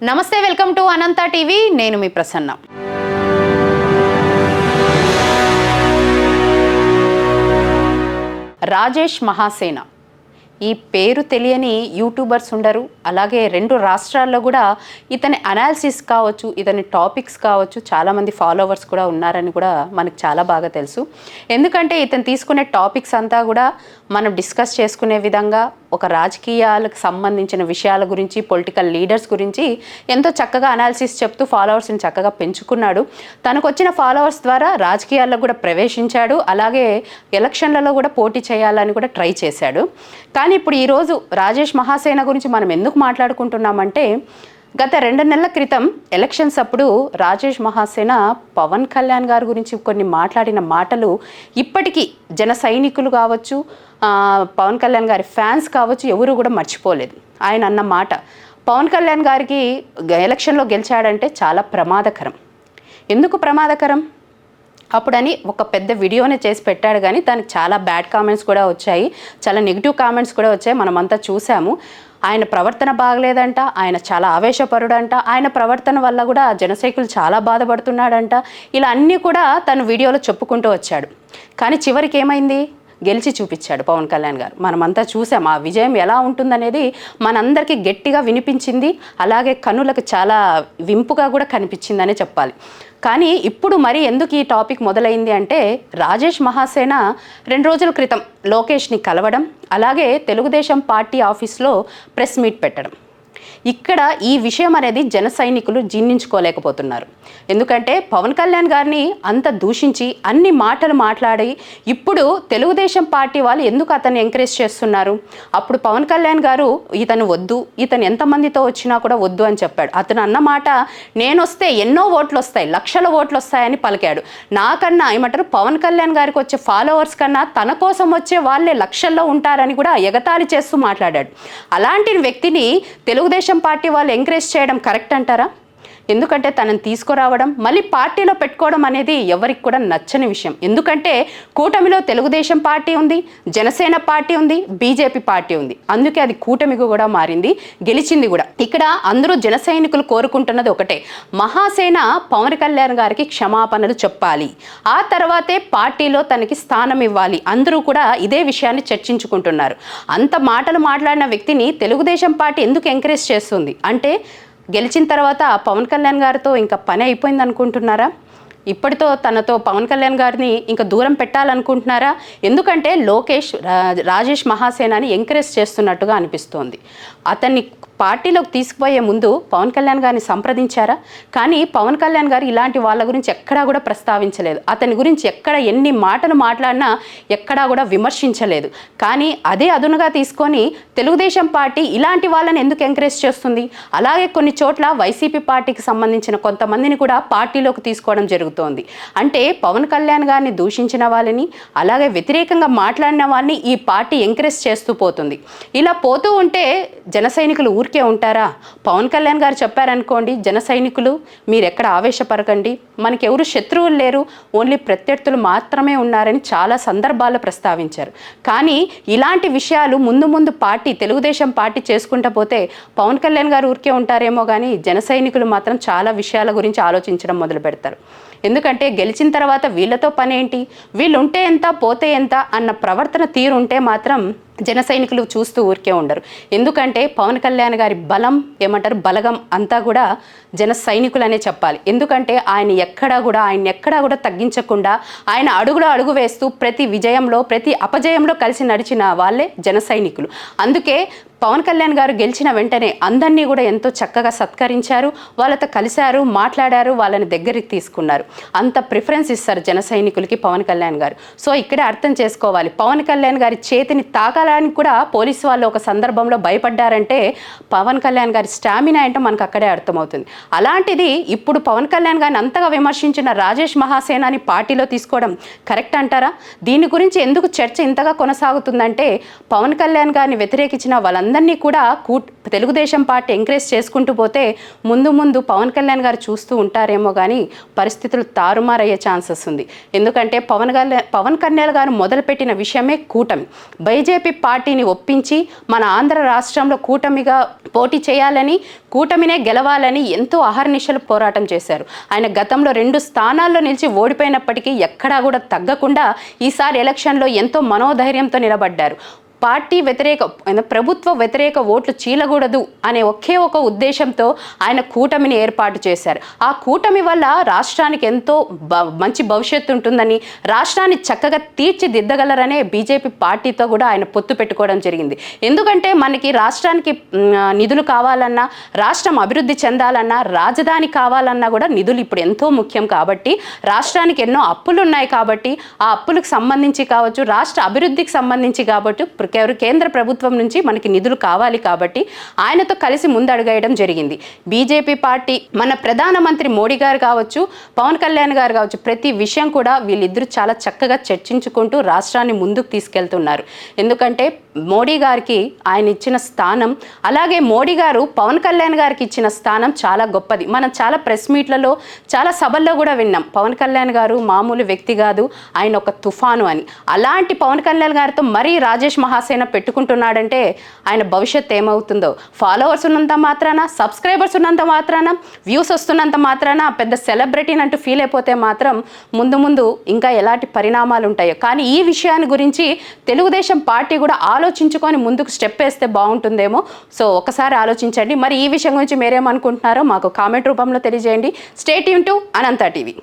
నమస్తే, welcome to Anantha TV. నేను మీ ప్రసన్న. రాజేష్ మహాసేన ఈ పేరు తెలియని యూట్యూబర్స్ ఉండరు. అలాగే రెండు రాష్ట్రాల్లో కూడా ఇతని అనాలిసిస్ కావచ్చు, ఇతని టాపిక్స్ కావచ్చు, చాలామంది ఫాలోవర్స్ కూడా ఉన్నారని కూడా మనకు చాలా బాగా తెలుసు. ఎందుకంటే ఇతను తీసుకునే టాపిక్స్ అంతా కూడా మనం డిస్కస్ చేసుకునే విధంగా ఒక రాజకీయాలకు సంబంధించిన విషయాల గురించి, పొలిటికల్ లీడర్స్ గురించి ఎంతో చక్కగా అనాలిసిస్ చెప్తూ ఫాలోవర్స్ని చక్కగా పెంచుకున్నాడు. తనకు వచ్చిన ఫాలోవర్స్ ద్వారా రాజకీయాల్లో కూడా ప్రవేశించాడు. అలాగే ఎలక్షన్లలో కూడా పోటీ చేయాలని కూడా ట్రై చేశాడు. కానీ ఇప్పుడు ఈరోజు రాజేష్ మహాసేన గురించి మనం ఎందుకు మాట్లాడుకుంటున్నామంటే, గత 2 నెలల క్రితం ఎలక్షన్స్ అప్పుడు రాజేష్ మహాసేన పవన్ కళ్యాణ్ గారి గురించి కొన్ని మాట్లాడిన మాటలు ఇప్పటికీ జన సైనికులు కావచ్చు, పవన్ కళ్యాణ్ గారి ఫ్యాన్స్ కావచ్చు, ఎవరు కూడా మర్చిపోలేదు. ఆయన అన్న మాట, పవన్ కళ్యాణ్ గారికి ఎలక్షన్లో గెలిచాడంటే చాలా ప్రమాదకరం. ఎందుకు ప్రమాదకరం అప్పుడని ఒక పెద్ద వీడియోనే చేసి పెట్టాడు. కానీ దానికి చాలా బ్యాడ్ కామెంట్స్ కూడా వచ్చాయి, చాలా నెగిటివ్ కామెంట్స్ కూడా వచ్చాయి. మనమంతా చూసాము. ఆయన ప్రవర్తన బాగలేదంట, ఆయన చాలా ఆవేశపరుడంట, ఆయన ప్రవర్తన వల్ల కూడా జనసైకులు చాలా బాధపడుతున్నాడంట. ఇలా అన్నీ కూడా తను వీడియోలో చెప్పుకుంటూ వచ్చాడు. కానీ చివరికి ఏమైంది? గెలిచి చూపించాడు పవన్ కళ్యాణ్ గారు. మనమంతా చూసాం. ఆ విజయం ఎలా ఉంటుందనేది మనందరికీ గట్టిగా వినిపించింది. అలాగే కన్నులకు చాలా వింపుగా కూడా కనిపించిందనే చెప్పాలి. కానీ ఇప్పుడు మరి ఎందుకు ఈ టాపిక్ మొదలైంది అంటే, రాజేష్ మహాసేన 2 రోజుల క్రితం లోకేష్ని కలవడం, అలాగే తెలుగుదేశం పార్టీ ఆఫీస్లో ప్రెస్ మీట్ పెట్టడం. ఇక్కడ ఈ విషయం అనేది జన సైనికులు జీర్ణించుకోలేకపోతున్నారు. ఎందుకంటే పవన్ కళ్యాణ్ గారిని అంత దూషించి అన్ని మాటలు మాట్లాడి ఇప్పుడు తెలుగుదేశం పార్టీ వాళ్ళు ఎందుకు అతన్ని ఎంకరేజ్ చేస్తున్నారు? అప్పుడు పవన్ కళ్యాణ్ గారు ఇతను వద్దు, ఇతను ఎంతమందితో వచ్చినా కూడా వద్దు అని చెప్పాడు. అతను అన్న మాట, నేను వస్తే ఎన్నో ఓట్లు వస్తాయి, లక్షల ఓట్లు వస్తాయని పలికాడు. నాకన్నా ఏమంటారు, పవన్ కళ్యాణ్ గారికి వచ్చే ఫాలోవర్స్ కన్నా తన కోసం వచ్చే వాళ్ళే లక్షల్లో ఉంటారని కూడా ఎగతాళి చేస్తూ మాట్లాడాడు. అలాంటి వ్యక్తిని తెలుగుదేశం పార్టీ వాళ్ళు ఎంకరేజ్ చేయడం కరెక్ట్ అంటారా? ఎందుకంటే తనని తీసుకురావడం, మళ్ళీ పార్టీలో పెట్టుకోవడం అనేది ఎవరికి కూడా నచ్చని విషయం. ఎందుకంటే కూటమిలో తెలుగుదేశం పార్టీ ఉంది, జనసేన పార్టీ ఉంది, బీజేపీ పార్టీ ఉంది. అందుకే అది కూటమికి కూడా మారింది, గెలిచింది కూడా. ఇక్కడ అందరూ జన సైనికులు కోరుకుంటున్నది ఒకటే, మహాసేన పవన్ కళ్యాణ్ గారికి క్షమాపణలు చెప్పాలి, ఆ తర్వాతే పార్టీలో తనకి స్థానం ఇవ్వాలి. అందరూ కూడా ఇదే విషయాన్ని చర్చించుకుంటున్నారు. అంత మాటలు మాట్లాడిన వ్యక్తిని తెలుగుదేశం పార్టీ ఎందుకు ఎంకరేజ్ చేస్తుంది అంటే, గెలిచిన తర్వాత పవన్ కళ్యాణ్ గారితో ఇంకా పని అయిపోయింది అనుకుంటున్నారా? ఇప్పటితో తనతో పవన్ కళ్యాణ్ గారిని ఇంకా దూరం పెట్టాలనుకుంటున్నారా? ఎందుకంటే లోకేష్ రాజేష్ మహాసేనాని ఎంకరేజ్ చేస్తున్నట్టుగా అనిపిస్తోంది. అతన్ని పార్టీలోకి తీసుకుపోయే ముందు పవన్ కళ్యాణ్ గారిని సంప్రదించారా? కానీ పవన్ కళ్యాణ్ గారు ఇలాంటి వాళ్ళ గురించి ఎక్కడా కూడా ప్రస్తావించలేదు. అతని గురించి ఎక్కడ ఎన్ని మాటలు మాట్లాడినా ఎక్కడా కూడా విమర్శించలేదు. కానీ అదే అదునుగా తీసుకొని తెలుగుదేశం పార్టీ ఇలాంటి వాళ్ళని ఎందుకు ఎంకరేజ్ చేస్తుంది? అలాగే కొన్ని చోట్ల వైసీపీ పార్టీకి సంబంధించిన కొంతమందిని కూడా పార్టీలోకి తీసుకోవడం జరుగుతోంది. అంటే పవన్ కళ్యాణ్ గారిని దూషించిన వాళ్ళని, అలాగే వ్యతిరేకంగా మాట్లాడిన వారిని ఈ పార్టీ ఎంకరేజ్ చేస్తూ పోతుంది. ఇలా పోతూ ఉంటే జన సైనికులు ఊరికే ఉంటారా? పవన్ కళ్యాణ్ గారు చెప్పారనుకోండి, జన సైనికులు మీరు ఎక్కడ ఆవేశపడకండి, మనకి ఎవరు శత్రువులు లేరు, ఓన్లీ ప్రత్యర్థులు మాత్రమే ఉన్నారని చాలా సందర్భాల్లో ప్రస్తావించారు. కానీ ఇలాంటి విషయాలు ముందు ముందు పార్టీ తెలుగుదేశం పార్టీ చేసుకుంటూ పోతే పవన్ కళ్యాణ్ గారు ఊరికే ఉంటారేమో కానీ జన సైనికులు మాత్రం చాలా విషయాల గురించి ఆలోచించడం మొదలు పెడతారు. ఎందుకంటే గెలిచిన తర్వాత వీళ్ళతో పని ఏంటి, వీళ్ళు ఉంటే ఎంత పోతే ఎంత అన్న ప్రవర్తన తీరు ఉంటే మాత్రం జన సైనికులు చూస్తూ ఊరికే ఉండరు. ఎందుకంటే పవన్ కళ్యాణ్ గారి బలం ఏమంటారు, బలగం అంతా కూడా జన సైనికులు అనే చెప్పాలి. ఎందుకంటే ఆయన ఎక్కడా కూడా తగ్గించకుండా ఆయన అడుగులో అడుగు వేస్తూ ప్రతి విజయంలో ప్రతి అపజయంలో కలిసి నడిచిన వాళ్ళే జన సైనికులు. అందుకే పవన్ కళ్యాణ్ గారు గెలిచిన వెంటనే అందరినీ కూడా ఎంతో చక్కగా సత్కరించారు, వాళ్ళతో కలిశారు, మాట్లాడారు, వాళ్ళని దగ్గరికి తీసుకున్నారు. అంత ప్రిఫరెన్స్ ఇస్తారు జన సైనికులకి పవన్ కళ్యాణ్ గారు. సో ఇక్కడే అర్థం చేసుకోవాలి, పవన్ కళ్యాణ్ గారి చేతిని తాకాలని కూడా పోలీసు వాళ్ళు ఒక సందర్భంలో భయపడ్డారంటే పవన్ కళ్యాణ్ గారి స్టామినా ఏంటో మనకు అక్కడే అర్థమవుతుంది. అలాంటిది ఇప్పుడు పవన్ కళ్యాణ్ గారిని అంతగా విమర్శించిన రాజేష్ మహాసేనాని పార్టీలో తీసుకోవడం కరెక్ట్ అంటారా? దీని గురించి ఎందుకు చర్చ ఇంతగా కొనసాగుతుందంటే, పవన్ కళ్యాణ్ గారిని వ్యతిరేకించిన వాళ్ళందరూ వీళ్ళందరినీ కూడా తెలుగుదేశం పార్టీ ఎంకరేజ్ చేసుకుంటూ పోతే ముందు ముందు పవన్ కళ్యాణ్ గారు చూస్తూ ఉంటారేమో కానీ పరిస్థితులు తారుమారయ్యే ఛాన్సెస్ ఉంది. ఎందుకంటే పవన్ కళ్యాణ్ గారు మొదలుపెట్టిన విషయమే కూటమి. బీజేపీ పార్టీని ఒప్పించి మన ఆంధ్ర రాష్ట్రంలో కూటమిగా పోటీ చేయాలని, కూటమినే గెలవాలని ఎంతో అహర్నిశలు పోరాటం చేశారు. ఆయన గతంలో 2 స్థానాల్లో నిలిచి ఓడిపోయినప్పటికీ ఎక్కడా కూడా తగ్గకుండా ఈసారి ఎలక్షన్లో ఎంతో మనోధైర్యంతో నిలబడ్డారు. పార్టీ వ్యతిరేక, ప్రభుత్వ వ్యతిరేక ఓట్లు చీలకూడదు అనే ఒకే ఒక ఉద్దేశంతో ఆయన కూటమిని ఏర్పాటు చేశారు. ఆ కూటమి వల్ల రాష్ట్రానికి ఎంతో మంచి భవిష్యత్తు ఉంటుందని, రాష్ట్రాన్ని చక్కగా తీర్చిదిద్దగలరనే బీజేపీ పార్టీతో కూడా ఆయన పొత్తు పెట్టుకోవడం జరిగింది. ఎందుకంటే మనకి రాష్ట్రానికి నిధులు కావాలన్నా, రాష్ట్రం అభివృద్ధి చెందాలన్నా, రాజధాని కావాలన్నా కూడా నిధులు ఇప్పుడు ఎంతో ముఖ్యం. కాబట్టి రాష్ట్రానికి ఎన్నో అప్పులు ఉన్నాయి. కాబట్టి ఆ అప్పులకు సంబంధించి కావచ్చు, రాష్ట్ర అభివృద్ధికి సంబంధించి కాబట్టి కేంద్ర ప్రభుత్వం నుంచి మనకి నిధులు కావాలి. కాబట్టి ఆయనతో కలిసి ముందడుగేయడం జరిగింది. బీజేపీ పార్టీ, మన ప్రధానమంత్రి మోడీ గారు కావచ్చు, పవన్ కళ్యాణ్ గారు కావచ్చు, ప్రతి విషయం కూడా వీళ్ళిద్దరూ చాలా చక్కగా చర్చించుకుంటూ రాష్ట్రాన్ని ముందుకు తీసుకెళ్తున్నారు. ఎందుకంటే మోడీ గారికి ఆయన ఇచ్చిన స్థానం, అలాగే మోడీ గారు పవన్ కళ్యాణ్ గారికి ఇచ్చిన స్థానం చాలా గొప్పది. మనం చాలా ప్రెస్ మీట్లలో, చాలా సభల్లో కూడా విన్నాం, పవన్ కళ్యాణ్ గారు మామూలు వ్యక్తి కాదు, ఆయన ఒక తుఫాను అని. అలాంటి పవన్ కళ్యాణ్ గారితో మరీ రాజేష్ మహాసేన పెట్టుకుంటున్నాడంటే ఆయన భవిష్యత్తు ఏమవుతుందో. ఫాలోవర్స్ ఉన్నంత మాత్రాన, సబ్స్క్రైబర్స్ ఉన్నంత మాత్రాన, వ్యూస్ వస్తున్నంత మాత్రాన పెద్ద సెలబ్రిటీని అంటూ ఫీల్ అయిపోతే మాత్రం ముందు ముందు ఇంకా ఎలాంటి పరిణామాలు ఉంటాయో. కానీ ఈ విషయాన్ని గురించి తెలుగుదేశం పార్టీ కూడా ఆలోచించుకొని ముందుకు స్టెప్ వేస్తే బాగుంటుందేమో. సో ఒకసారి ఆలోచించండి. మరి ఈ విషయం గురించి మీరేమనుకుంటున్నారో మాకు కామెంట్ రూపంలో తెలియజేయండి. Stay tune to Anantha TV.